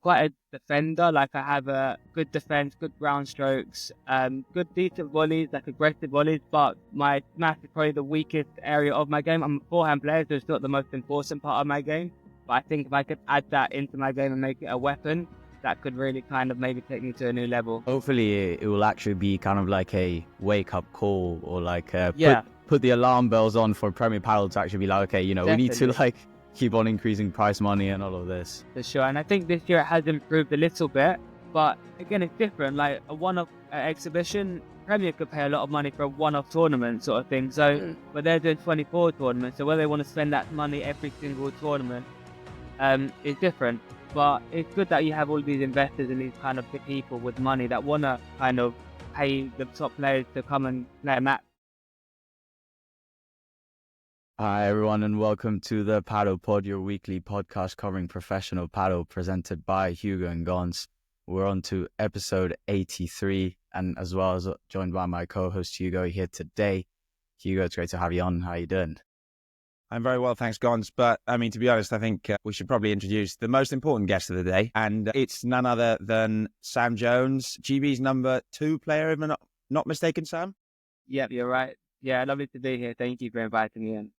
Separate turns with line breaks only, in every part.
quite a defender. Like I have a good defense, good ground strokes, good decent volleys, like aggressive volleys. But my smash is probably the weakest area of my game. I'm a forehand player, so it's not the most important part of my game. But I think if I could add that into my game and make it a weapon, that could really kind of maybe take me to a new level.
Hopefully it will actually be kind of like a wake-up call, or like
Yeah,
put the alarm bells on for Premier Padel to actually be like, okay, we need to
definitely.
like keep on increasing prize money and all of this.
For sure. And I think this year it has improved a little bit, but again, it's different. Like a one-off exhibition, Premier could pay a lot of money for a one-off tournament sort of thing. So, but they're doing 24 tournaments. So where they want to spend that money every single tournament, is different. But it's good that you have all these investors and these kind of big people with money that want to kind of pay the top players to come and play a match.
Hi everyone, and welcome to the Padel Pod, your weekly podcast covering professional padel, presented by Hugo and Gons. We're on to episode 83, and as well as joined by my co-host Hugo here today. Hugo, it's great to have you on. How are you doing?
I'm very well, thanks, Gons. But I mean, to be honest, I think we should probably introduce the most important guest of the day, and it's none other than Sam Jones, GB's number 2 player, if I'm not mistaken, Sam?
Yep, you're right. Yeah, lovely to be here. Thank you for inviting me in.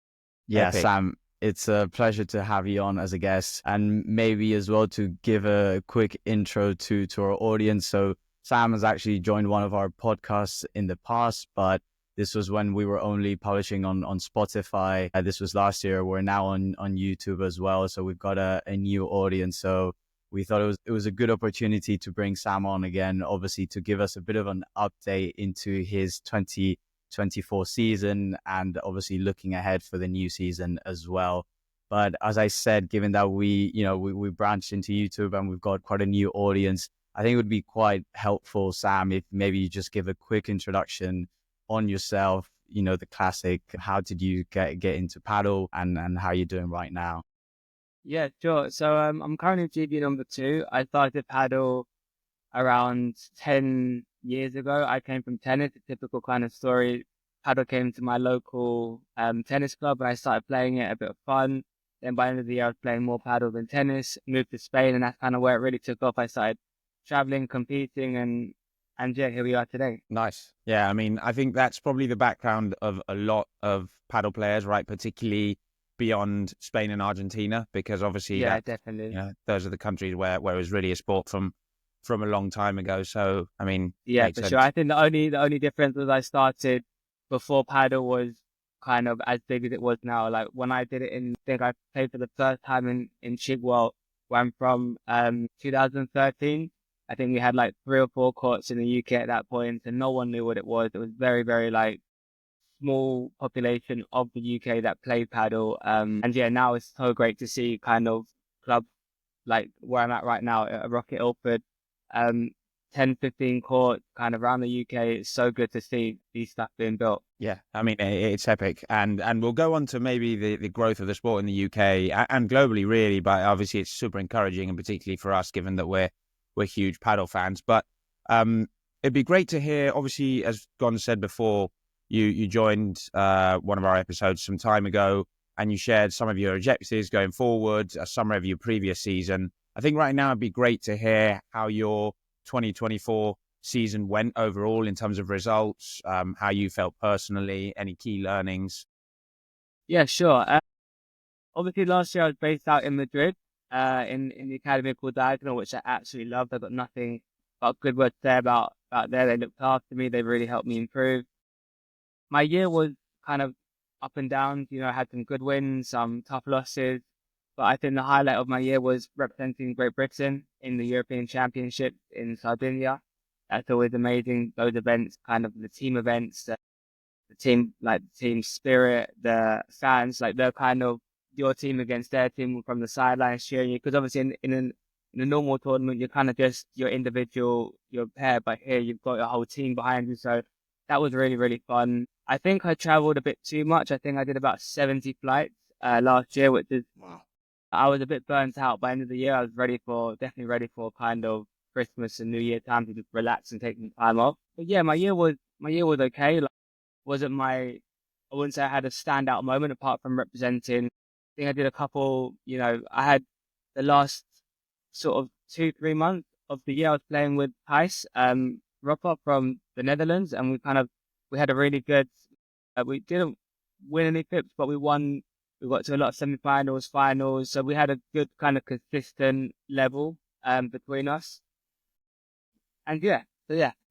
Yeah,
Epic.
Sam, it's a pleasure to have you on as a guest, and maybe as well to give a quick intro to our audience. So Sam has actually joined one of our podcasts in the past, but this was when we were only publishing on Spotify. This was last year. We're now on YouTube as well. So we've got a new audience. So we thought it was a good opportunity to bring Sam on again, obviously to give us a bit of an update into his 2024 season, and obviously looking ahead for the new season as well. But as I said, given that we branched into YouTube and we've got quite a new audience, I think it would be quite helpful, Sam, if maybe you just give a quick introduction on yourself, the classic, how did you get into paddle, and how you're doing right now?
Yeah, sure. So I'm currently GB number 2. I started paddle around 10 years ago. I came from tennis, a typical kind of story. Paddle came to my local tennis club and I started playing it, a bit of fun. Then by the end of the year, I was playing more paddle than tennis, moved to Spain, and that's kind of where it really took off. I started traveling, competing, and yeah, here we are today.
Nice. Yeah, I mean, I think that's probably the background of a lot of paddle players, right? Particularly beyond Spain and Argentina, because obviously
Yeah, definitely.
those are the countries where it was really a sport from a long time ago. So, I mean,
Yeah,
makes
for
sense.
sure. I think the only difference was I started before paddle was kind of as big as it was now. Like when I did it I think I played for the first time in Chigwell, where I'm from, 2013. I think we had like 3 or 4 courts in the UK at that point, and no one knew what it was. It was very, very like small population of the UK that played paddle. And yeah, now it's so great to see kind of clubs like where I'm at right now at Rocket Ilford, um, 10, 15 courts kind of around the UK. It's so good to see these stuff being built.
Yeah, I mean, it's epic. And we'll go on to maybe the growth of the sport in the UK and globally, really. But obviously, it's super encouraging, and particularly for us, given that we're huge paddle fans. But it'd be great to hear, obviously, as Gon said before, you joined one of our episodes some time ago, and you shared some of your objectives going forward, a summary of your previous season. I think right now it'd be great to hear how your 2024 season went overall in terms of results, how you felt personally, any key learnings.
Yeah, sure. Obviously, last year I was based out in Madrid, in the academy called Diagonal, which I absolutely loved. I got nothing but good words to say about there. They looked after me. They really helped me improve. My year was kind of up and down. I had some good wins, some tough losses, but I think the highlight of my year was representing Great Britain in the European Championship in Sardinia. That's always amazing. Those events, kind of the team events, the team spirit, the fans, like they're kind of your team against their team from the sidelines cheering you. Because obviously in a normal tournament, you're kind of just your individual, your pair, but here you've got your whole team behind you. So that was really, really fun. I think I traveled a bit too much. I think I did about 70 flights last year, which is,
Wow.
I was a bit burnt out by the end of the year. I was definitely ready for kind of Christmas and New Year time to just relax and take some time off. But yeah, my year was okay. Like, I wouldn't say I had a standout moment apart from representing. I think I did a couple, I had the last sort of 2-3 months of the year, I was playing with Thijs Ropper from the Netherlands, and we had a really good. We didn't win any pips, but we won. We got to a lot of semi-finals, finals, so we had a good kind of consistent level between us. And yeah.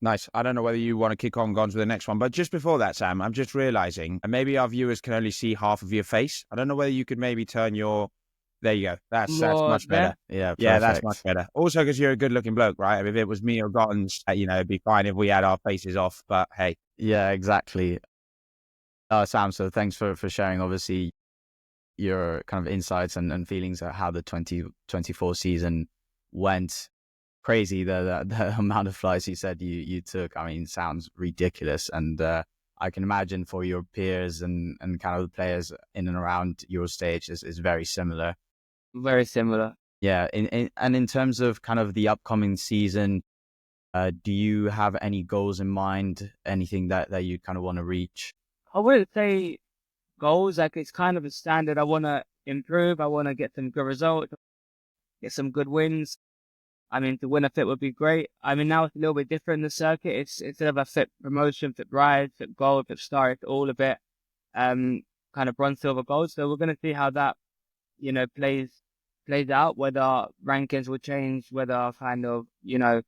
Nice. I don't know whether you want to kick on to the next one, but just before that, Sam, I'm just realizing, and maybe our viewers can only see half of your face. I don't know whether you could maybe turn your. There you go. That's much better.
Yeah,
yeah, that's much better. Also, because you're a good-looking bloke, right? I mean, if it was me or Gottens, it'd be fine if we had our faces off. But hey,
yeah, exactly. Sam, so thanks for sharing. Obviously, your kind of insights and feelings at how the 2024 season went. Crazy the amount of flights you said you took. I mean, sounds ridiculous, and I can imagine for your peers and kind of the players in and around your stage is very similar.
Very similar.
Yeah, and in terms of kind of the upcoming season, do you have any goals in mind? Anything that you kind of want to reach?
I wouldn't say goals. Like, it's kind of a standard. I want to improve. I want to get some good results, get some good wins. I mean, to win a fit would be great. I mean, now it's a little bit different in the circuit. It's instead of a fit promotion, fit rise, fit gold, fit star, it's all a bit kind of bronze, silver, gold. So we're going to see how that plays out. Whether rankings will change, whether kind of it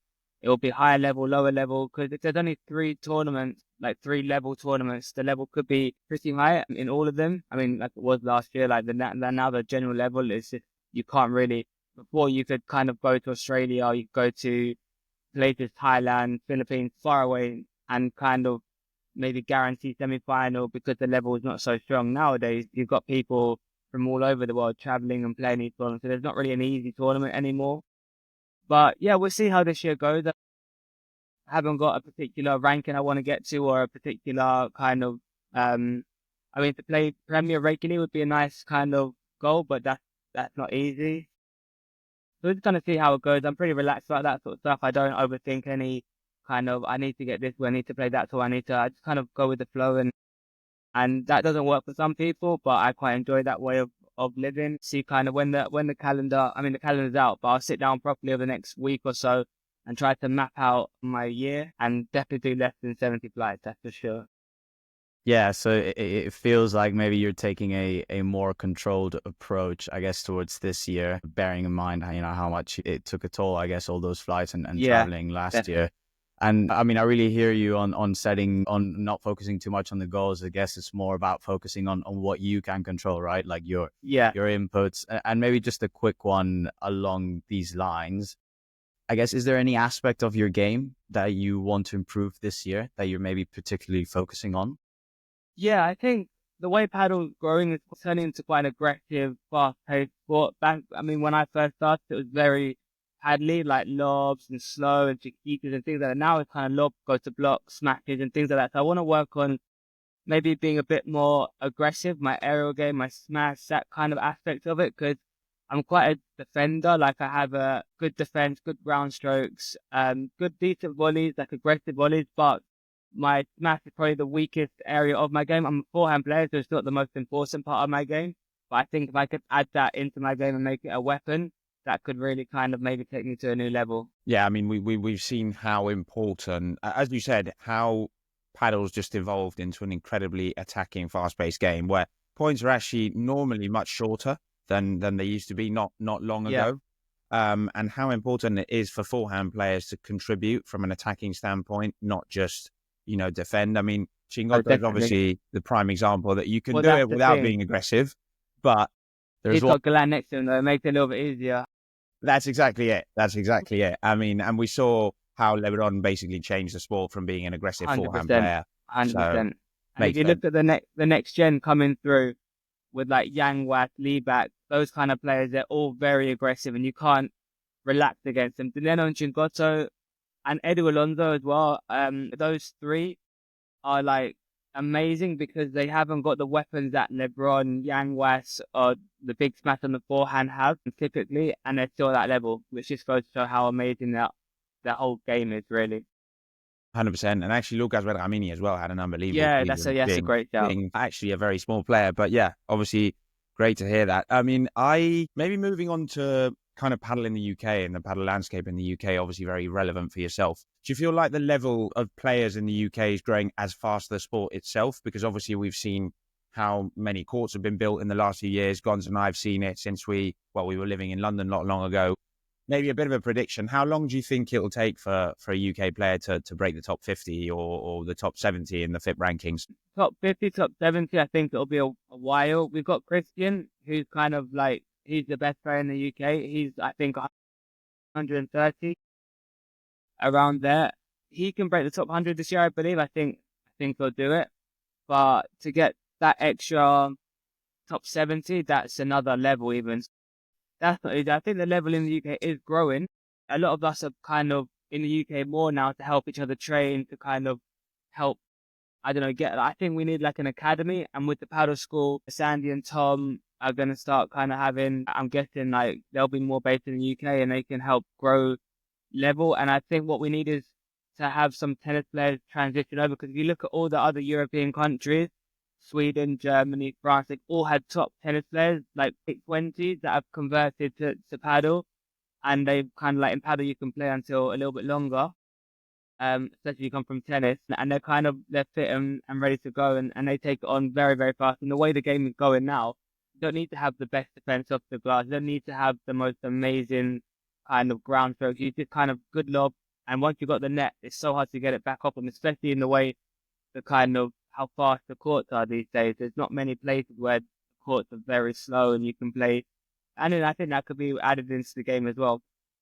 will be higher level, lower level. Because if there's only 3 tournaments, like 3 level tournaments, the level could be pretty high in all of them. I mean, like it was last year. Like now the general level is just, you can't really. Before, you could kind of go to Australia, or you could go to places, Thailand, Philippines, far away, and kind of maybe guarantee semi-final because the level is not so strong. Nowadays, you've got people from all over the world traveling and playing these tournaments, so there's not really an easy tournament anymore. But yeah, we'll see how this year goes. I haven't got a particular ranking I want to get to, or a particular kind of, I mean, to play Premier regularly would be a nice kind of goal, but that's not easy. So we're just going to see how it goes. I'm pretty relaxed about that sort of stuff. I don't overthink any kind of, I need to get this, I need to play that, so I just kind of go with the flow, and that doesn't work for some people, but I quite enjoy that way of living. See kind of when the calendar's out, but I'll sit down properly over the next week or so and try to map out my year, and definitely do less than 70 flights, that's for sure.
Yeah, so it feels like maybe you're taking a more controlled approach, I guess, towards this year, bearing in mind, how much it took a toll, I guess, all those flights and traveling last year. And I mean, I really hear you on not focusing too much on the goals. I guess it's more about focusing on what you can control, right? Like your inputs. And maybe just a quick one along these lines. I guess, is there any aspect of your game that you want to improve this year that you're maybe particularly focusing on?
Yeah, I think the way paddle's growing is turning into quite an aggressive, fast-paced sport. When I first started, it was very paddly, like lobs and slow and chiquitas and things like that. Now it's kind of lob, go to block, smashes and things like that. So I want to work on maybe being a bit more aggressive, my aerial game, my smash, that kind of aspect of it, because I'm quite a defender. Like, I have a good defense, good ground strokes, good decent volleys, like aggressive volleys, but my smash is probably the weakest area of my game. I'm a forehand player, so it's not the most important part of my game. But I think if I could add that into my game and make it a weapon, that could really kind of maybe take me to a new level.
Yeah, I mean, we've seen how important, as you said, how paddle's just evolved into an incredibly attacking, fast-paced game where points are actually normally much shorter than they used to be not long ago. And how important it is for forehand players to contribute from an attacking standpoint, not just defend. I mean, Chingoto is obviously the prime example that you can do it without being aggressive, but
he's got Galan next to him, though. It makes it a little bit easier.
That's exactly it. I mean, and we saw how LeBron basically changed the sport from being an aggressive forehand player.
100%.
So,
and if you look at the next gen coming through with like Yang Wat, Lee Back, those kind of players, they're all very aggressive and you can't relax against them. Dineno and Chingoto and Edu Alonso as well. Those 3 are like amazing because they haven't got the weapons that LeBron, Yang West, or the big smash on the forehand have typically, and they're still at that level, which just goes to show how amazing that whole game is, really.
100%. And actually, Lucas Bergamini as well had an unbelievable
season. That's a great shout.
Being actually a very small player, but yeah, obviously great to hear that. I mean, maybe moving on to kind of paddle in the UK and the paddle landscape in the UK, obviously very relevant for yourself. Do you feel like the level of players in the UK is growing as fast as the sport itself? Because obviously we've seen how many courts have been built in the last few years. Gonz and I have seen it since we were living in London not long ago. Maybe a bit of a prediction. How long do you think it will take for a UK player to break the top 50 or the top 70 in the FIP rankings?
Top 50, top 70, I think it'll be a while. We've got Christian, who's kind of like, he's the best player in the UK. He's, I think, 130, around there. He can break the top 100 this year, I believe. I think he'll do it. But to get that extra top 70, that's another level even. That's not easy. I think the level in the UK is growing. A lot of us are kind of in the UK more now to help each other train, to kind of help, I don't know, I think we need like an academy. And with the paddle school, Sandy and Tom are going to start kind of having, I'm guessing like they'll be more based in the UK and they can help grow level. And I think what we need is to have some tennis players transition over, because if you look at all the other European countries, Sweden, Germany, France, they all had top tennis players, like 20s that have converted to paddle. And they kind of like in paddle, you can play until a little bit longer, especially if you come from tennis. And they're fit and ready to go, and they take it on very, very fast. And the way the game is going now, you don't need to have the best defense off the glass. You don't need to have the most amazing kind of ground strokes. You just kind of good lob. And once you've got the net, it's so hard to get it back up. And especially in the way the kind of how fast the courts are these days. There's not many places where the courts are very slow and you can play. And then I think that could be added into the game as well.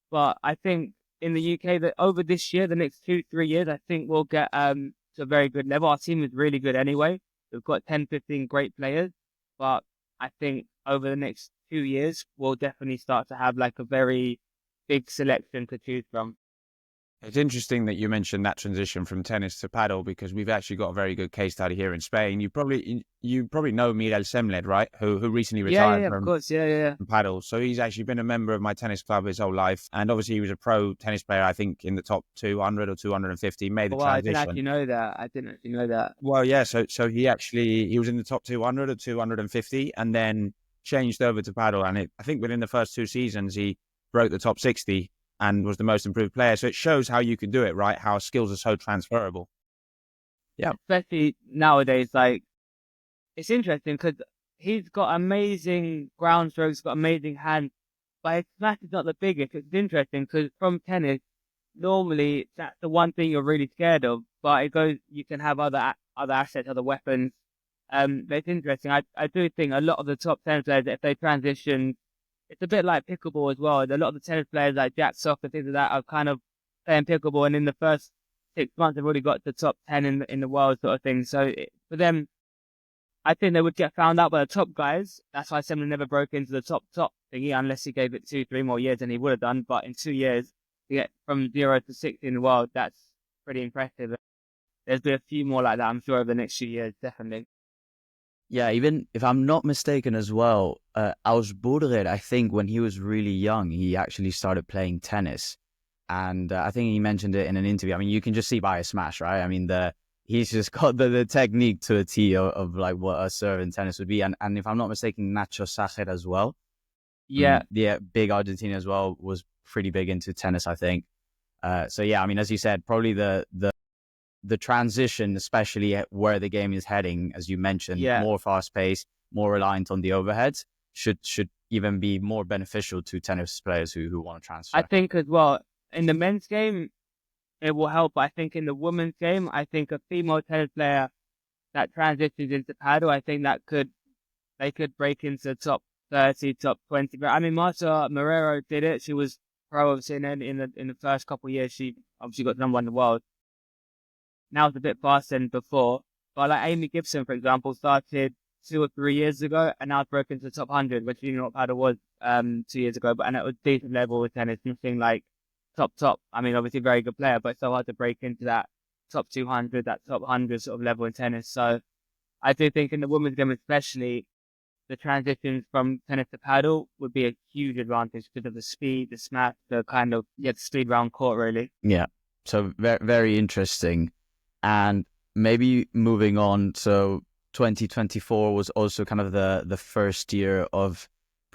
But I think in the UK, that over this year, the next 2-3 years, I think we'll get to a very good level. Our team is really good anyway. We've got 10, 15 great players. But I think over the next 2 years, we'll definitely start to have like a very big selection to choose from.
It's interesting that you mentioned that transition from tennis to paddle, because we've actually got a very good case study here in Spain. You probably know Miguel Semled, right? Who recently retired
of course,
from paddle. So he's actually been a member of my tennis club his whole life, and obviously he was a pro tennis player. I think in the top 200 or 250. Made the transition.
I didn't actually know that.
Well, yeah. So he was in the top 200 or 250, and then changed over to paddle. And I think within the first 2 seasons he broke the top 60. And was the most improved player. So it shows how you can do it, right? How skills are so transferable.
Yeah. Especially nowadays, like, it's interesting because he's got amazing ground strokes, got amazing hands, but his smash is not the biggest. It's interesting because from tennis, normally that's the one thing you're really scared of, but you can have other assets, other weapons. But it's interesting. I do think a lot of the top tennis players, if they transition, it's a bit like pickleball as well. A lot of the tennis players like Jack Sock and things like that are kind of playing pickleball, and in the first 6 months they've already got the top 10 in the world sort of thing. So for them, I think they would get found out by the top guys. That's why Semlin never broke into the top thingy unless he gave it 2-3 more years, and he would have done. But in 2 years to get from 0 to 60 in the world, that's pretty impressive. There's been a few more like that, I'm sure, over the next few years, definitely.
Yeah, even if I'm not mistaken as well, Ausburger, I think when he was really young, he actually started playing tennis. And I think he mentioned it in an interview. I mean, you can just see by his smash, right? I mean, he's just got the technique to a T of like what a serve in tennis would be. And if I'm not mistaken, Nacho Sacher as well.
Yeah.
Big Argentina as well, was pretty big into tennis, I think. So yeah, I mean, as you said, probably the transition, especially at where the game is heading, as you mentioned, more fast-paced, more reliant on the overheads, should even be more beneficial to tennis players who want to transfer.
I think as well, in the men's game, it will help. I think in the women's game, I think a female tennis player that transitions into paddle, I think they could break into top 30, top 20. But I mean, Marta Morero did it. She was pro, obviously, and in the first couple of years, she obviously got number 1 in the world. Now it's a bit faster than before. But like Amy Gibson, for example, started 2 or 3 years ago and now it's broken to the top 100, which you know what paddle was 2 years ago. But and it was decent level with tennis, nothing like top. I mean, obviously very good player, but it's so hard to break into that top 200, that top 100 sort of level in tennis. So I do think in the women's game especially, the transitions from tennis to paddle would be a huge advantage because of the speed, the smash, the kind of, the speed round court, really.
Yeah. So very, very interesting. And maybe moving on, so 2024 was also kind of the first year of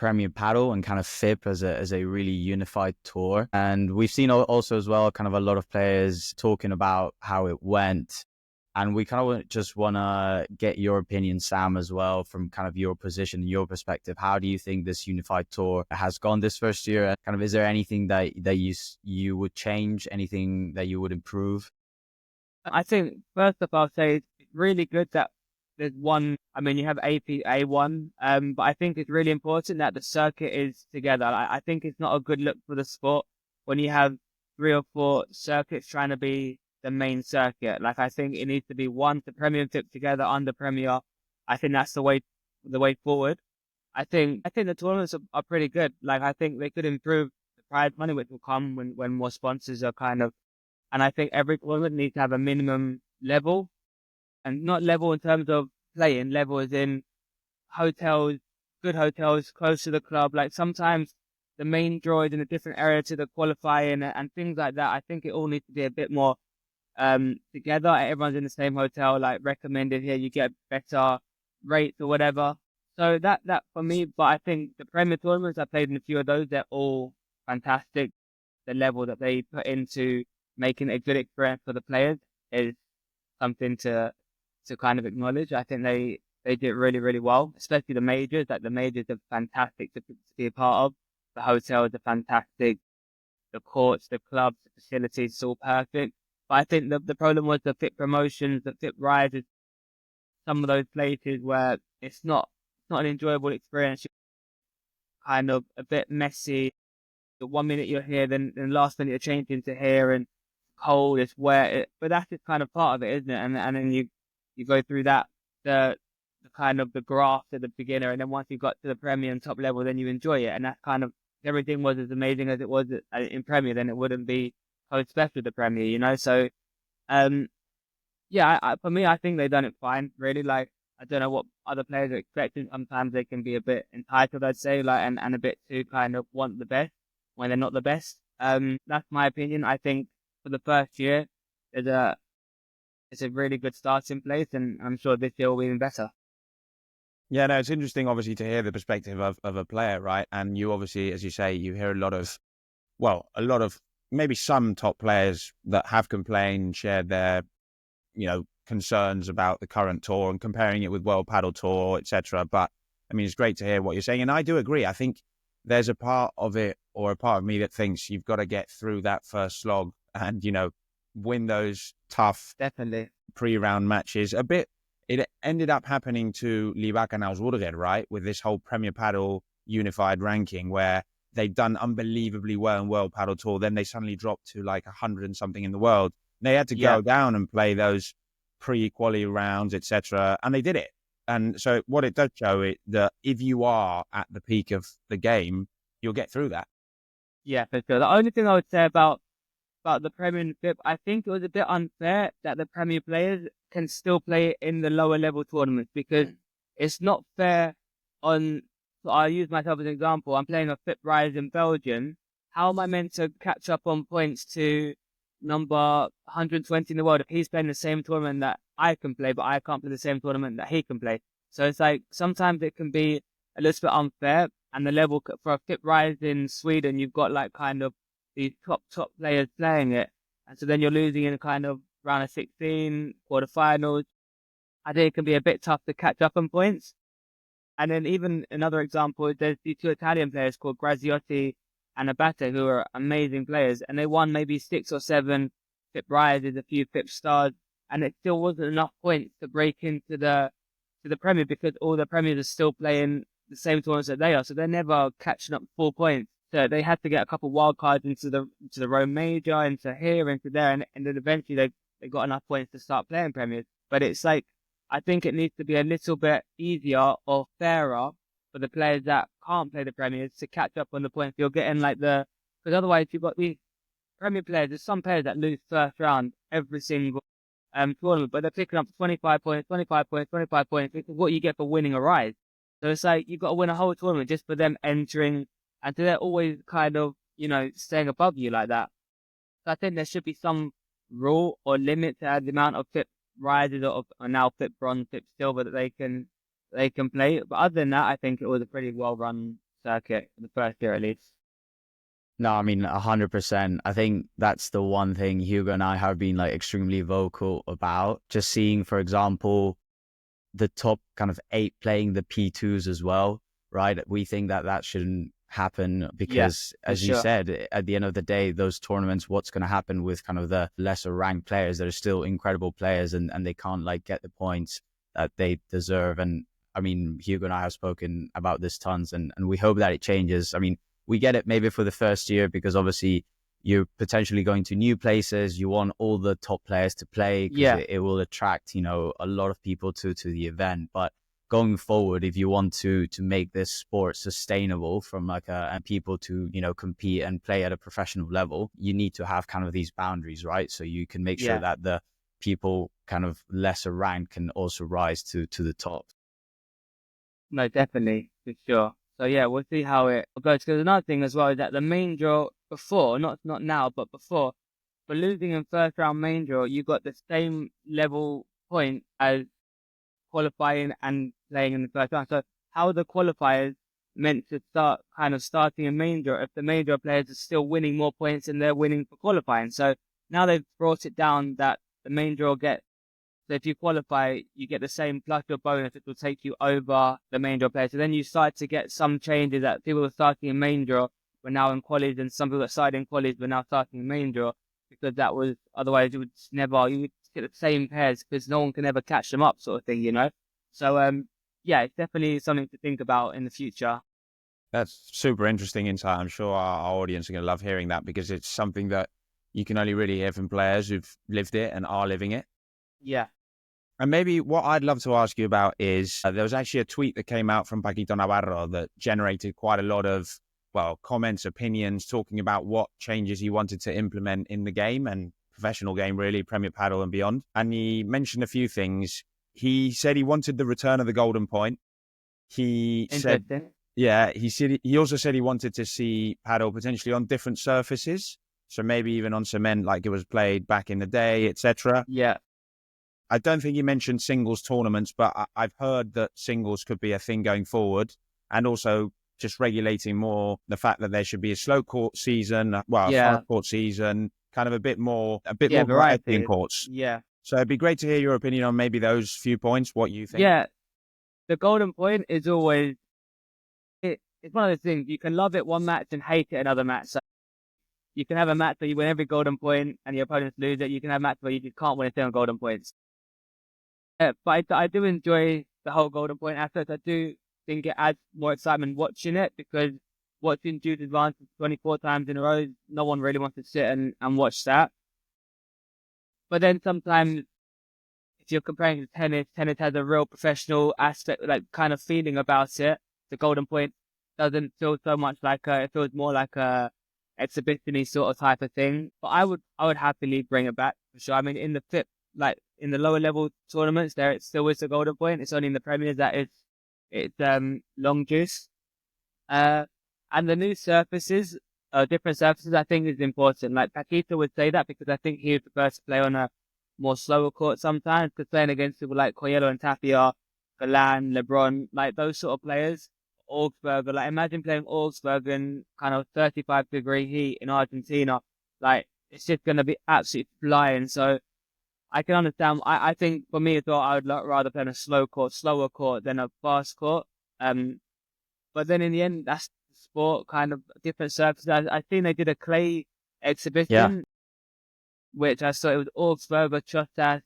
Premier Padel and kind of FIP as a really unified tour. And we've seen also as well kind of a lot of players talking about how it went. And we kind of just want to get your opinion, Sam, as well, from kind of your position and your perspective. How do you think this unified tour has gone this first year? And kind of, is there anything that you would change, anything that you would improve?
I think first of all, I'll say it's really good that there's one. I mean, you have APA1, but I think it's really important that the circuit is together. I think it's not a good look for the sport when you have 3 or 4 circuits trying to be the main circuit. Like, I think it needs to be one, the Premier and FIP together under Premier. I think that's the way forward. I think the tournaments are pretty good. Like, I think they could improve the prize money, which will come when more sponsors are kind of. And I think every tournament needs to have a minimum level, and not level in terms of playing, level as in hotels, good hotels close to the club. Like, sometimes the main draw is in a different area to the qualifying and things like that. I think it all needs to be a bit more together. Everyone's in the same hotel, like recommended here, you get better rates or whatever. So that for me, but I think the Premier tournaments, I played in a few of those, they're all fantastic. The level that they put into making a good experience for the players is something to kind of acknowledge. I think they did really, really well, especially the majors. Like, the majors are fantastic to be a part of. The hotels are fantastic. The courts, the clubs, the facilities, it's all perfect. But I think the problem was the FIP promotions, the FIP rides, some of those places where it's not an enjoyable experience. You're kind of a bit messy. The 1 minute you're here, then the last minute you're changing to here, and cold, it's wet. But that's just kind of part of it, isn't it? And then you go through that, the kind of the graft at the beginner, and then once you got to the Premier and top level, then you enjoy it. And that kind of, everything was as amazing as it was in Premier, then it wouldn't be so special, the Premier, you know? So, yeah, for me, I think they've done it fine, really. Like, I don't know what other players are expecting. Sometimes they can be a bit entitled, I'd say, like, and a bit too kind of want the best when they're not the best. That's my opinion. I think for the first year, it's a really good starting place, and I'm sure this year will be even better.
Yeah, no, it's interesting, obviously, to hear the perspective of a player, right? And you obviously, as you say, you hear a lot of maybe some top players that have complained, shared their, concerns about the current tour and comparing it with World Padel Tour, etc. But I mean, it's great to hear what you're saying, and I do agree. I think there's a part of it, or a part of me, that thinks you've got to get through that first slog and win those tough,
Definitely,
pre-round matches. A bit. It ended up happening to Libak and Auswurger, right, with this whole Premier Padel unified ranking, where they'd done unbelievably well in World Padel Tour. Then they suddenly dropped to like 100 and something in the world. They had to go down and play those pre-quali rounds, etc. And they did it. And so what it does show is that if you are at the peak of the game, you'll get through that.
Yeah, for sure. The only thing I would say about the Premier and FIP, I think it was a bit unfair that the Premier players can still play in the lower level tournaments, because it's not fair on. So I'll use myself as an example. I'm playing a FIP Rise in Belgium. How am I meant to catch up on points to number 120 in the world if he's playing the same tournament that I can play, but I can't play the same tournament that he can play? So it's like, sometimes it can be a little bit unfair. And the level for a FIP Rise in Sweden, you've got like kind of these top players playing it, and so then you're losing in kind of round of 16, quarterfinals. I think it can be a bit tough to catch up on points. And then even another example, there's these 2 Italian players called Graziotti and Abate, who are amazing players, and they won maybe 6 or 7 FIP Rises, a few FIP Stars, and it still wasn't enough points to break into the Premier, because all the Premiers are still playing the same tournaments that they are, so they're never catching up full points. So they had to get a couple wild cards into the Rome Major, into here, into there, and then eventually they got enough points to start playing Premiers. But it's like, I think it needs to be a little bit easier or fairer for the players that can't play the Premiers to catch up on the points. You're getting like because otherwise you've got these Premier players. There's some players that lose first round every single tournament, but they're picking up 25 points, 25 points, 25 points. This is what you get for winning a Rise. So it's like, you've got to win a whole tournament just for them entering. And so they're always kind of, staying above you like that. So I think there should be some rule or limit to the amount of FIP Rises or now FIP Bronze, FIP Silver that they can play. But other than that, I think it was a pretty well run circuit for the first year at least.
No, I mean 100%. I think that's the one thing Hugo and I have been like extremely vocal about. Just seeing, for example, the top kind of 8 playing the P2s as well, right? We think that that shouldn't happen
Yeah,
because,
for
as you
sure.
said, at the end of the day, those tournaments, what's going to happen with kind of the lesser ranked players that are still incredible players and they can't like get the points that they deserve. And I mean, Hugo and I have spoken about this tons and we hope that it changes. I mean, we get it maybe for the first year because obviously you're potentially going to new places. You want all the top players to play because
Yeah,
it will attract, a lot of people to the event. But going forward, if you want to make this sport sustainable from like and people to, compete and play at a professional level, you need to have kind of these boundaries, right? So you can make sure
yeah.
that the people kind of lesser ranked can also rise to the top.
No, definitely, for sure. So yeah, we'll see how it goes. Because another thing as well is that the main draw before, not now, but before, for losing in first round main draw, you got the same level point as qualifying and playing in the first round. So how are the qualifiers meant to start kind of starting a main draw if the main draw players are still winning more points than they're winning for qualifying? So now they've brought it down that the main draw so if you qualify, you get the same plus your bonus, which will take you over the main draw players. So then you start to get some changes that people were starting in main draw were now in qualies, and some people that started in qualies were now starting in main draw because that was otherwise you would get the same pairs because no one can ever catch them up, sort of thing. So yeah, it's definitely something to think about in the future.
That's super interesting insight. I'm sure our audience are going to love hearing that because it's something that you can only really hear from players who've lived it and are living it.
Yeah,
And maybe what I'd love to ask you about is there was actually a tweet that came out from Paquito Navarro that generated quite a lot of, well, comments, opinions, talking about what changes he wanted to implement in the game and professional game, really, Premier Padel and beyond. And he mentioned a few things. He said he wanted the return of the golden point. He said,
interesting.
yeah, he also said he wanted to see paddle potentially on different surfaces. So maybe even on cement like it was played back in the day, etc.
Yeah,
I don't think you mentioned singles tournaments, but I've heard that singles could be a thing going forward, and also just regulating more the fact that there should be a slow court season, well, a
yeah,
fast court season, kind of a bit more
yeah,
variety in
variety.
courts.
Yeah,
So it'd be great to hear your opinion on maybe those few points, what you think.
yeah. The golden point is always it's one of those things you can love it one match and hate it another match. So you can have a match where you win every golden point and your opponents lose it. You can have a match where you just can't win a single golden points. But I do enjoy the whole golden point aspect. I do think it adds more excitement watching it because watching Dude advance 24 times in a row, no one really wants to sit and watch that. But then sometimes if you're comparing to tennis has a real professional aspect, like kind of feeling about it. The golden point doesn't feel so much like it feels more like a exhibition sort of type of thing. But I would happily bring it back for sure. I mean, in the FIP, like in the lower level tournaments, there it still is a golden point. It's only in the premiers that it's long juice. Uh, and the new surfaces, different surfaces, I think is important. Like Paquito would say that because I think he would prefer to play on a more slower court sometimes. Because playing against people like Coelho and Tapia, Galan, LeBron, like those sort of players, Augsburger, like imagine playing Augsburg in kind of 35-degree heat in Argentina. Like it's just going to be absolutely flying. So I can understand. I think for me as well, I would rather play on a slower court than a fast court. But then in the end, that's the sport, kind of different surfaces. I think they did a clay
Yeah,
exhibition, which I saw it was Augsburger, Chostas,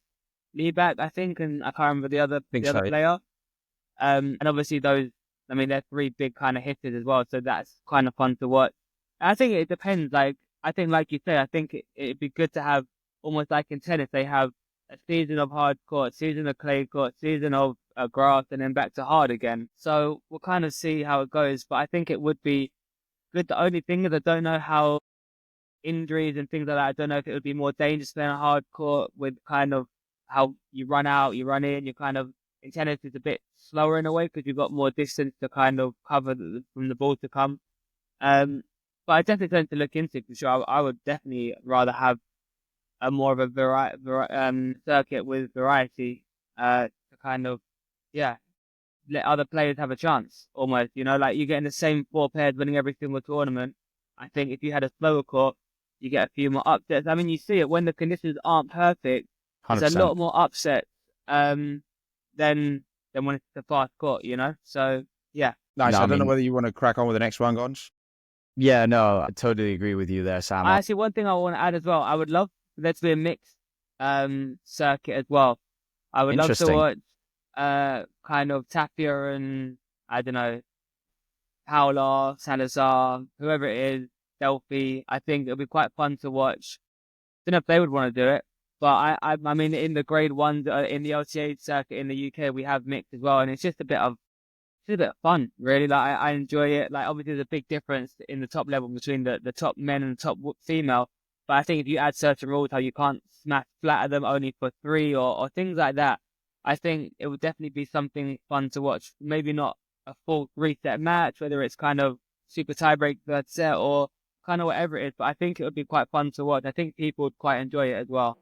Liebeck, I think, and I can't remember the other
I think
the other
so.
player. And obviously those, I mean, they're three big kind of hitters as well, so that's kind of fun to watch. I think it depends. Like I think, like you say, I think it'd be good to have almost like in tennis, they have a season of hard court, season of clay court, season of grass, and then back to hard again. So we'll kind of see how it goes. But I think it would be good. The only thing is I don't know how injuries and things like that. I don't know if it would be more dangerous than a hard court with kind of how you run out, you run in, you kind of in tennis it's a bit slower in a way because you've got more distance to kind of cover from the ball to come. Um, but I definitely tend to look into it for sure. I would definitely rather have a more of a circuit with variety. To kind of yeah. let other players have a chance almost, you know, like you're getting the same 4 pairs winning every single tournament. I think if you had a slower court, you get a few more upsets. I mean, you see it when the conditions aren't perfect, there's a
100%.
lot more upsets than when it's a fast court, you know? So, yeah.
Nice.
No,
I
I
don't know
mean,
whether you want to crack on with the next one, Gons.
yeah, no, I totally agree with you there, Sam.
Actually, one thing I want to add as well, I would love there to be a mixed circuit as well. I would love to
Interesting.
watch kind of Tapia and, I don't know, Paula, Salazar, whoever it is, Delphi. I think it'll be quite fun to watch. Don't know if they would want to do it, but I mean, in the grade ones, in the LTA circuit in the UK, we have mixed as well, and it's just a bit of fun, really. Like I enjoy it. Like obviously, there's a big difference in the top level between the top men and the top female. But I think if you add certain rules, how you can't smash flat at them only for 3 or things like that, I think it would definitely be something fun to watch. Maybe not a full 3-set match, whether it's kind of super tiebreak 3rd set or kind of whatever it is. But I think it would be quite fun to watch. I think people would quite enjoy it as well.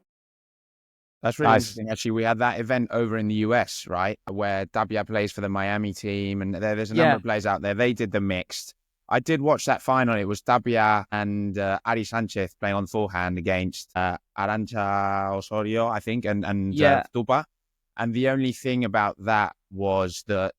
That's really
Nice.
interesting. Actually, we had that event over in the US, right, where Dabia plays for the Miami team, and there's a number
Yeah,
of players out there. They did the mixed. I did watch that final. It was Dabia and Ari Sanchez playing on forehand against Arancha Osorio, I think, and
yeah,
Tupa. And the only thing about that was that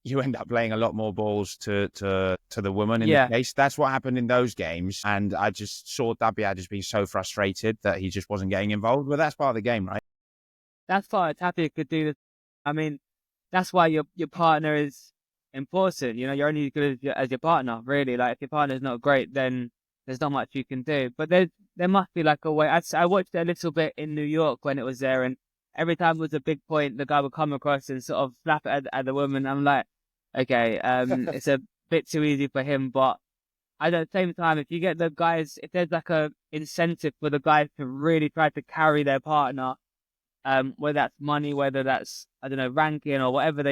you end up playing a lot more balls to the woman in the
yeah.
case. That's what happened in those games. And I just saw Dabia just being so frustrated that he just wasn't getting involved. But that's part of the game, right?
That's why Tapia could do this. I mean, that's why your partner is important. You know, you're only as good as your partner, really. Like if your partner's not great, then there's not much you can do. But there must be like a way. I watched it a little bit in New York when it was there, and every time it was a big point, the guy would come across and sort of slap it at the woman. I'm like, okay, it's a bit too easy for him. But at the same time, if you get the guys, if there's like a incentive for the guys to really try to carry their partner, whether that's money, whether that's, I don't know, ranking or whatever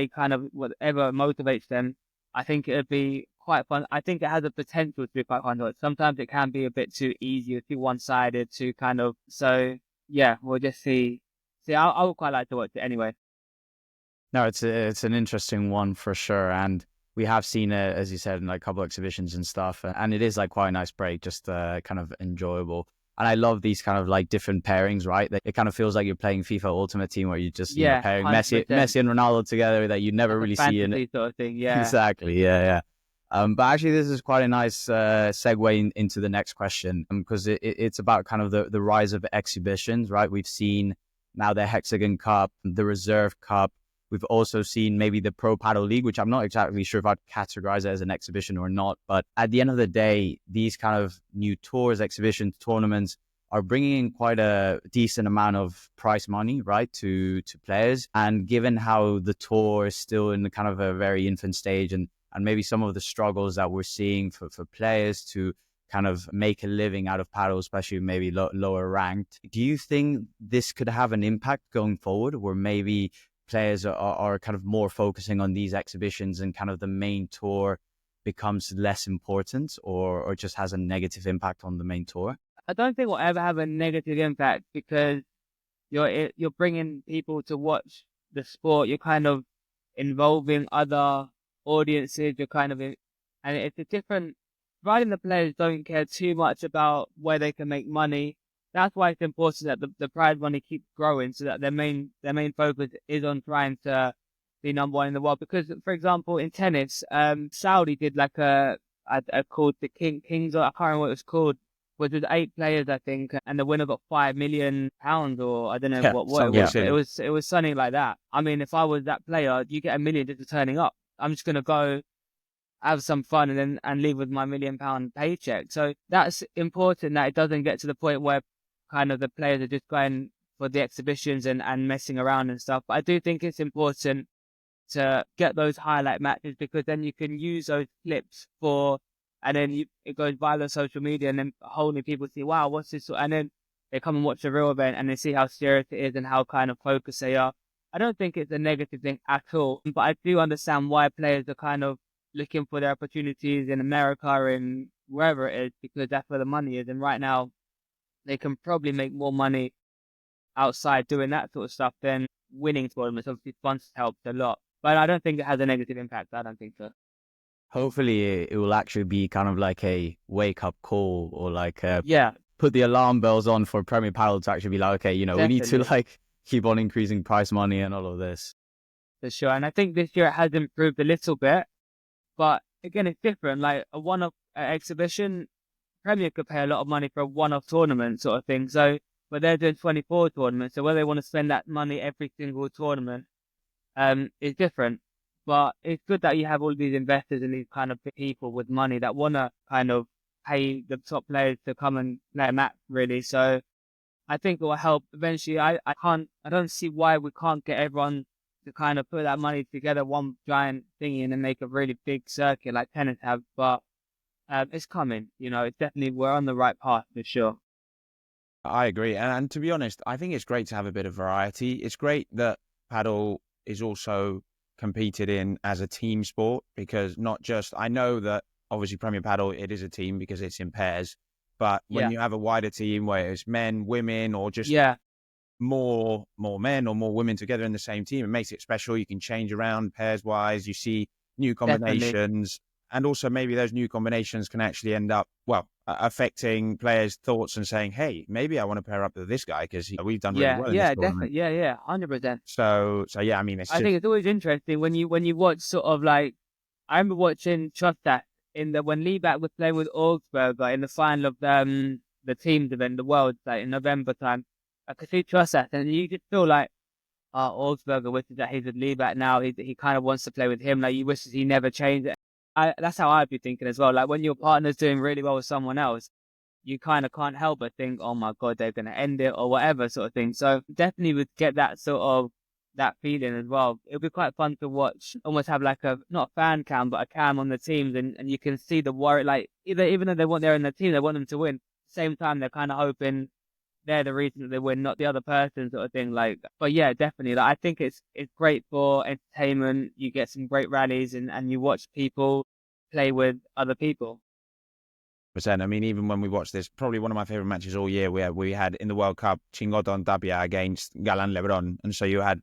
whatever motivates them, I think it'd be quite fun. I think it has the potential to be quite fun. But sometimes it can be a bit too easy, too one-sided, to kind of. So yeah, we'll just see. See, I would quite like to watch it anyway.
No, it's an interesting one for sure, and we have seen it, as you said, in like a couple exhibitions and stuff, and it is like quite a nice break, just kind of enjoyable. And I love these kind of like different pairings, right? That it kind of feels like you're playing FIFA Ultimate Team, where you just
Yeah,
pairing
100%.
Messi and Ronaldo together that you never
Like a
really see in
fantasy sort of thing. Yeah,
exactly, yeah. But actually, this is quite a nice segue into the next question, because it's about kind of the rise of exhibitions, right? We've seen now the Hexagon Cup, the Reserve Cup. We've also seen maybe the Pro Paddle League, which I'm not exactly sure if I'd categorize it as an exhibition or not. But at the end of the day, these kind of new tours, exhibitions, tournaments are bringing in quite a decent amount of prize money, right, to players. And given how the tour is still in the kind of a very infant stage, and maybe some of the struggles that we're seeing for players to kind of make a living out of paddle, especially maybe lower ranked, do you think this could have an impact going forward, where maybe players are kind of more focusing on these exhibitions and kind of the main tour becomes less important, or just has a negative impact on the main tour?
I don't think we'll ever have a negative impact because you're bringing people to watch the sport. You're kind of involving other audiences. You're kind of and it's a different. Providing the players don't care too much about where they can make money. That's why it's important that the prize money keeps growing, so that their main focus is on trying to be number one in the world. Because, for example, in tennis, Saudi did like a called the Kings, or I can't remember what it was called, which was 8 players, I think, and the winner got £5 million, or I don't know
Yeah,
what it
something
was, but
silly.
it was something like that. I mean, if I was that player, you get 1 million just for turning up. I'm just gonna go have some fun and leave with my £1 million paycheck. So that's important, that it doesn't get to the point where kind of the players are just going for the exhibitions and messing around and stuff. But I do think it's important to get those highlight matches, because then you can use those clips and then it goes viral on social media, and then whole new people see, wow, what's this? And then they come and watch the real event and they see how serious it is and how kind of focused they are. I don't think it's a negative thing at all, but I do understand why players are kind of looking for their opportunities in America and wherever it is, because that's where the money is. And right now, they can probably make more money outside doing that sort of stuff than winning tournaments. Obviously, sponsors helps a lot. But I don't think it has a negative impact. I don't think so.
Hopefully it will actually be kind of like a wake up call, or like
Yeah,
put the alarm bells on for Premier Padel to actually be like, okay, we need to
definitely.
like keep on increasing prize money and all of this.
For sure. And I think this year it has improved a little bit. But again, it's different. Like a one-off exhibition, Premier could pay a lot of money for a one-off tournament sort of thing. So, but they're doing 24 tournaments. So whether they want to spend that money every single tournament, is different. But it's good that you have all these investors and these kind of people with money that want to kind of pay the top players to come and play a match, really. So I think it will help eventually. I don't see why we can't get everyone to kind of put that money together, one giant thingy, and then make a really big circuit like tennis have. But it's coming. It's definitely, we're on the right path for sure.
I agree. And to be honest, I think it's great to have a bit of variety. It's great that paddle is also competed in as a team sport, because not just, I know that obviously Premier Padel, it is a team because it's in pairs, but when
Yeah,
you have a wider team where it's men, women, or just
yeah,
more men or more women together in the same team, it makes it special. You can change around pairs wise. You see new
definitely.
combinations, and also maybe those new combinations can actually end up affecting players' thoughts and saying, "Hey, maybe I want to pair up with this guy because we've done really
Yeah,
well in this
yeah,
tournament."
definitely. Yeah, yeah, 100%.
So yeah, I mean, it's
I
just
think it's always interesting when you watch sort of like, I remember watching Trustat in the when Lieback was playing with Augsburger in the final of the teams event, the Worlds, like in November time. I could see Trustat, and you just feel like, Augsburger wishes that he's with Lieback now. He kind of wants to play with him. Like, he wishes he never changed it. That's how I'd be thinking as well. Like when your partner's doing really well with someone else, you kind of can't help but think, oh my God, they're going to end it or whatever sort of thing. So definitely would get that sort of that feeling as well. It'll be quite fun to watch, almost have like not a fan cam, but a cam on the teams, and you can see the worry, like even though they want they're in the team, they want them to win. Same time, they're kind of hoping they're the reason that they win, not the other person sort of thing. Like, but yeah, definitely. Like, I think it's great for entertainment. You get some great rallies and you watch people play with other people.
percent. I mean, even when we watched this, probably one of my favorite matches all year, we had in the World Cup Chingoton Tapia against Galan Lebron, and so you had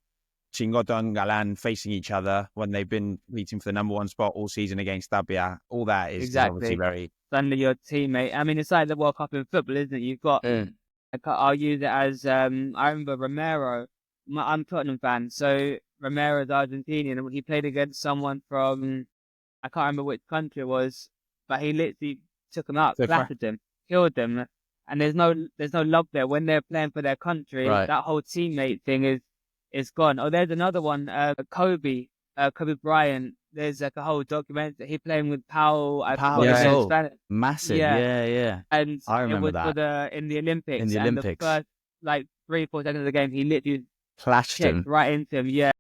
Chingoton, Galan facing each other when they've been meeting for the number one spot all season against Tapia. All that is obviously
Exactly.
very.
Suddenly your teammate. I mean, it's like the World Cup in football, isn't it? You've got. I'll use it as I remember Romero. I'm a Tottenham fan, so Romero's Argentinian, and he played against someone from, I can't remember which country it was, but he literally took him out,
So far.
flattered him, killed him, and there's no love there when they're playing for their country.
Right.
That whole teammate thing is gone. Oh, there's another one, Kobe Bryant. There's like a whole document that he playing with Powell. I
Power
forgot his
Yeah.
name.
Gasol.
Spanish.
Massive.
Yeah,
Yeah, yeah.
and
I
it
remember
was for
that.
in the
In
Olympics,
the
and the
Olympics.
first like 3 4 seconds of the game, he literally
Clashed
checked
him.
right into him. Yeah,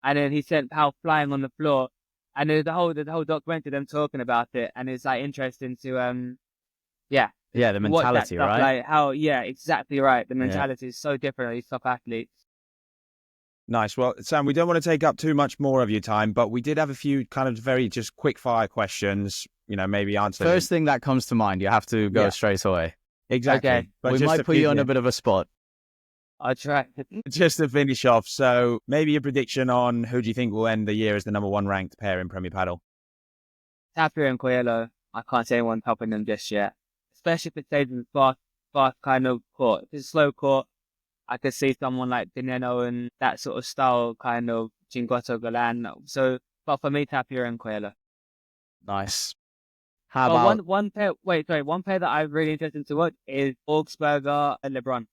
and then he sent Powell flying on the floor, and there's the whole documentary them talking about it, and it's like interesting to yeah,
Yeah, the
to watch that
mentality,
stuff.
right?
Like how, yeah, exactly right. The
Yeah.
mentality is so different of these top athletes.
Nice. Well, Sam, we don't want to take up too much more of your time, but we did have a few kind of very just quick fire questions, maybe answer them.
First thing that comes to mind, you have to go
Yeah.
straight away.
Exactly.
Okay.
But
We
just
might
to
put you on
finish-
a bit of a spot.
I'll try.
just to finish off. So maybe a prediction on who do you think will end the year as the number one ranked pair in Premier Padel?
Tapia and Coelho, I can't see anyone topping them just yet. Especially if it stays in fast kind of court. If it's a slow court, I could see someone like Dineno and that sort of style, kind of Chingoto Galan. So, but for me, Tapia and Coelho.
Nice. How
But
about
one pair. Wait, sorry. One pair that I'm really interested to watch is Augsburger and LeBron.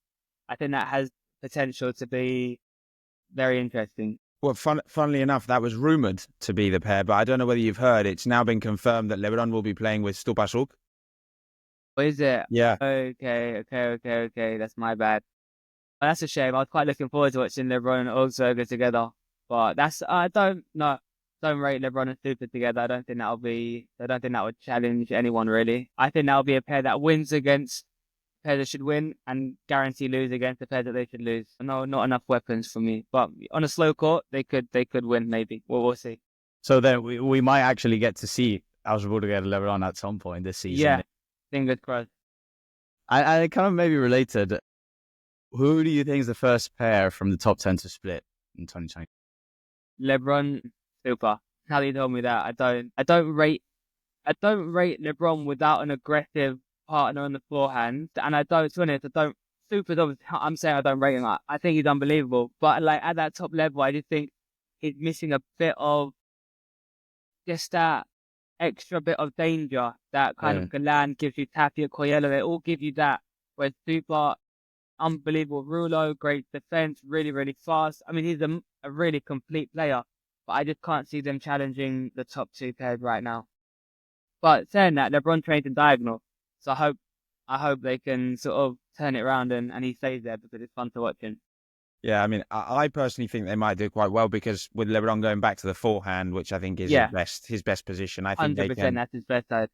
I think that has potential to be very interesting.
Well, funnily enough, that was rumoured to be the pair, but I don't know whether you've heard. It's now been confirmed that Lebron will be playing with Stupasuk.
What is it?
Yeah.
Okay. That's my bad. Oh, that's a shame. I was quite looking forward to watching LeBron and Augsburger together. But I don't rate LeBron and Super together. I don't think that would challenge anyone really. I think that'll be a pair that wins against pairs that should win and guarantee lose against the pairs that they should lose. No, not enough weapons for me. But on a slow court, they could win maybe. We'll see.
so then we might actually get to see Augsburger and LeBron at some point this season.
Yeah, fingers crossed.
And kind of maybe related, who do you think is the first pair from the top 10 to split in 2020?
LeBron, Super. Now that you told me that, I don't rate LeBron without an aggressive partner on the forehand, and to be honest, I don't. Super's obviously, I'm saying I don't rate him. I think he's unbelievable, but like at that top level, I just think he's missing a bit of just that extra bit of danger that kind of Galan gives you, Tapia, Coelho, they all give you that. Whereas Super, unbelievable ruler, great defense, really, really fast. I mean, he's a really complete player, but I just can't see them challenging the top two pairs right now. But saying that, LeBron trains in diagonal, so I hope they can sort of turn it around and he stays there because it's fun to watch him.
Yeah, I mean, I personally think they might do quite well because with LeBron going back to the forehand, which I think is
Yeah,
his best position, I think they
100%.
can
That's his best side.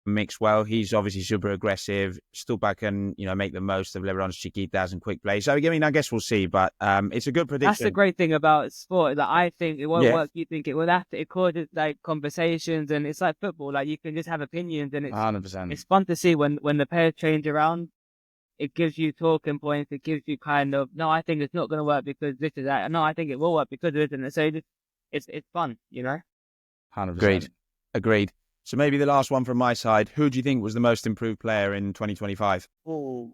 mix well. He's obviously super aggressive. Stupa can, make the most of LeBron's chiquitas and quick play. So, I mean, I guess we'll see, but it's a good prediction.
That's the great thing about sport, that I think it won't
Yeah.
work. You think it will have to. It causes like conversations, and it's like football. Like you can just have opinions, and
100%.
it's fun to see when the pairs change around. It gives you talking points. It gives you kind of, no, I think it's not going to work because this is that. No, I think it will work because it isn't. So it's fun,
100%.
Agreed. So maybe the last one from my side. Who do you think was the most improved player in 2025?
Oh,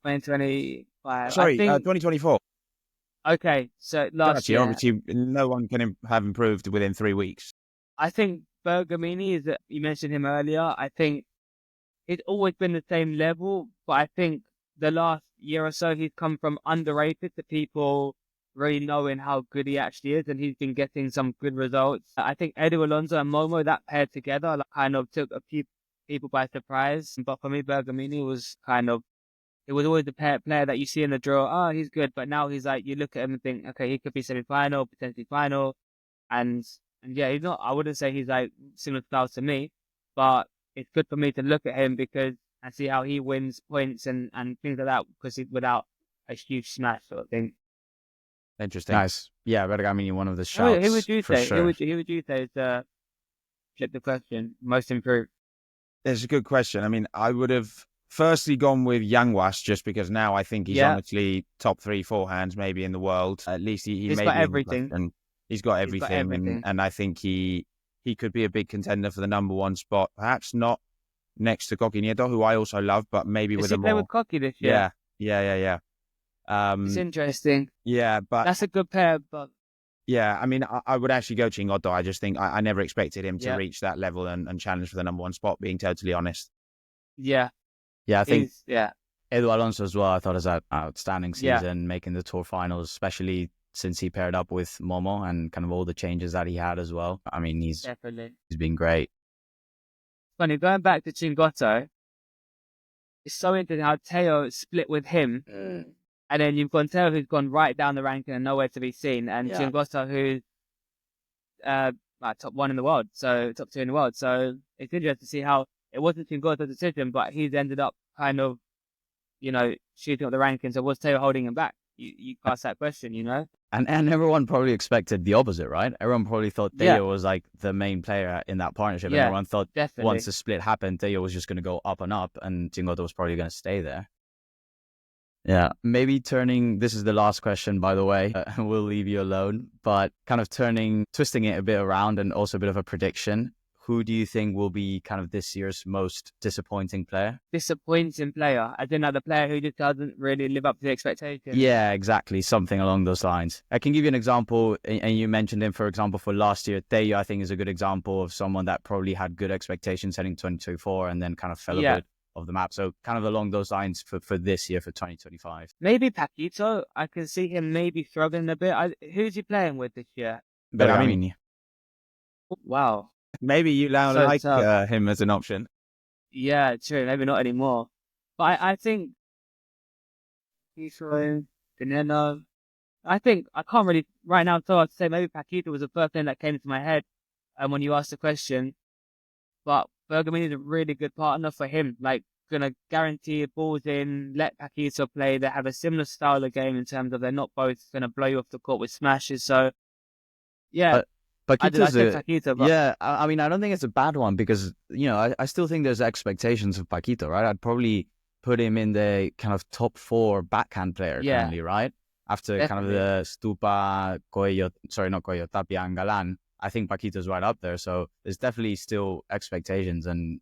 2025.
Sorry,
I think,
2024.
okay, so last
Actually,
year,
obviously, no one can have improved within 3 weeks.
I think Bergamini you mentioned him earlier. I think it's always been the same level, but I think the last year or so he's come from underrated to people really knowing how good he actually is, and he's been getting some good results. I think Edu Alonso and Momo, that paired together, kind of took a few people by surprise. But for me, Bergamini was it was always the player that you see in the draw. Oh, he's good, but now he's like, you look at him and think, okay, he could be semi-final, potentially final, and yeah, he's not. I wouldn't say he's like similar styles to me, but it's good for me to look at him because I see how he wins points and things like that because he's without a huge smash sort of thing.
Interesting.
Nice. Yeah, Bergamini, one of the shouts.
Who would you
for
say?
Sure.
Who would you say is flip the question? Most improved.
It's a good question. I mean, I would have firstly gone with Yanguas just because now I think he's honestly top 3 forehands maybe in the world. At least he
He's
may
got
be
everything.
and he's got everything. And I think he could be a big contender for the number 1 spot. Perhaps not next to Coqui Nieto, who I also love, but maybe with a more...
with Coqui this year?
Yeah.
It's interesting.
Yeah, but...
That's a good pair, but...
Yeah, I mean, I would actually go Chingoto. I just think I never expected him to reach that level and challenge for the number 1 spot, being totally honest.
Yeah.
Yeah, I think Edu Alonso as well, I thought is an outstanding season, making the tour finals, especially since he paired up with Momo and kind of all the changes that he had as well. I mean, he's been great.
Funny, going back to Chingoto, it's so interesting how Teo split with him. And then you've got Teo who's gone right down the ranking and nowhere to be seen. And Chingoto who's top 1 in the world, so top 2 in the world. So it's interesting to see how it wasn't Chingoto's decision, but he's ended up kind of, shooting up the rankings. So was Teo holding him back? You ask that question,
And everyone probably expected the opposite, right? Everyone probably thought Teo was like the main player in that partnership. And everyone thought once the split happened, Teo was just going to go up and up and Chingoto was probably going to stay there. Yeah, maybe this is the last question, by the way, we'll leave you alone, but kind of twisting it a bit around and also a bit of a prediction. Who do you think will be kind of this year's most disappointing player?
Disappointing player? As in the player who just doesn't really live up to the expectations?
Yeah, exactly. Something along those lines. I can give you an example, and you mentioned him, for example, for last year. Teo, I think, is a good example of someone that probably had good expectations heading 2024 and then kind of fell a bit of the map. So kind of along those lines for this year, for 2025.
Maybe Paquito. I can see him maybe struggling a bit. Who's he playing with this year?
Bergamini.
Wow.
Maybe you now like him as an option.
Yeah, true. Maybe not anymore. But I think Paquito, Dineno. I think I can't really right now tell. I'd say maybe Paquito was the first thing that came to my head when you asked the question. But Bergamini is a really good partner for him. Like, gonna guarantee balls in, let Paquito play. They have a similar style of game in terms of they're not both gonna blow you off the court with smashes. So, yeah.
Paquito, yeah, I mean, I don't think it's a bad one because, I still think there's expectations of Paquito, right? I'd probably put him in the kind of top 4 backhand player currently, right? After kind of the Stupa, Tapia and Galan. I think Paquito's right up there. So there's definitely still expectations. And,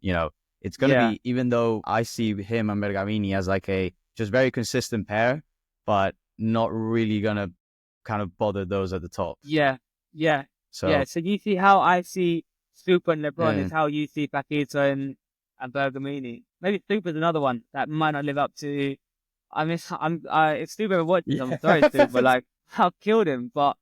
it's going to be, even though I see him and Bergamini as like a just very consistent pair, but not really going to kind of bother those at the top.
Yeah.
So
you see how I see Super and LeBron is how you see Paquito and Bergamini. Maybe Super's another one that might not live up to. I mean, it's Super watching. I'm sorry, Super. Like, I've killed him, but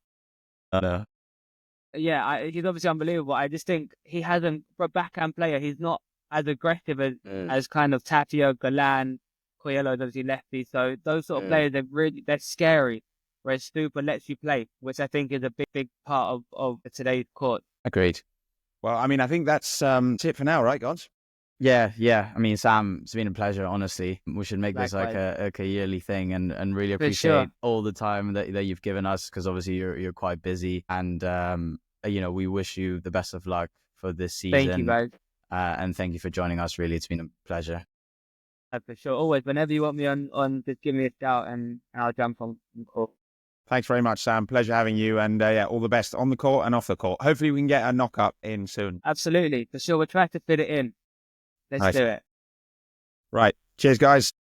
he's obviously unbelievable. I just think he hasn't, for a backhand player, he's not as aggressive as kind of Tapio, Galan, Coelho, obviously lefty. So those sort of players, they're scary. Whereas Stupa lets you play, which I think is a big part of today's court.
Agreed. Well, I mean, I think that's it for now, right, Gods?
Yeah. I mean, Sam, it's been a pleasure, honestly. We should make this like a yearly thing, and really appreciate all the time that you've given us, because obviously you're quite busy, and we wish you the best of luck for this season.
Thank you, guys.
And thank you for joining us. Really, it's been a pleasure.
For sure. Always, whenever you want me on, just give me a shout and I'll jump on call.
Thanks very much, Sam. Pleasure having you, and all the best on the court and off the court. Hopefully we can get a knock-up in soon.
Absolutely. For sure. We're trying to fit it in. Let's do it.
Right. Cheers, guys.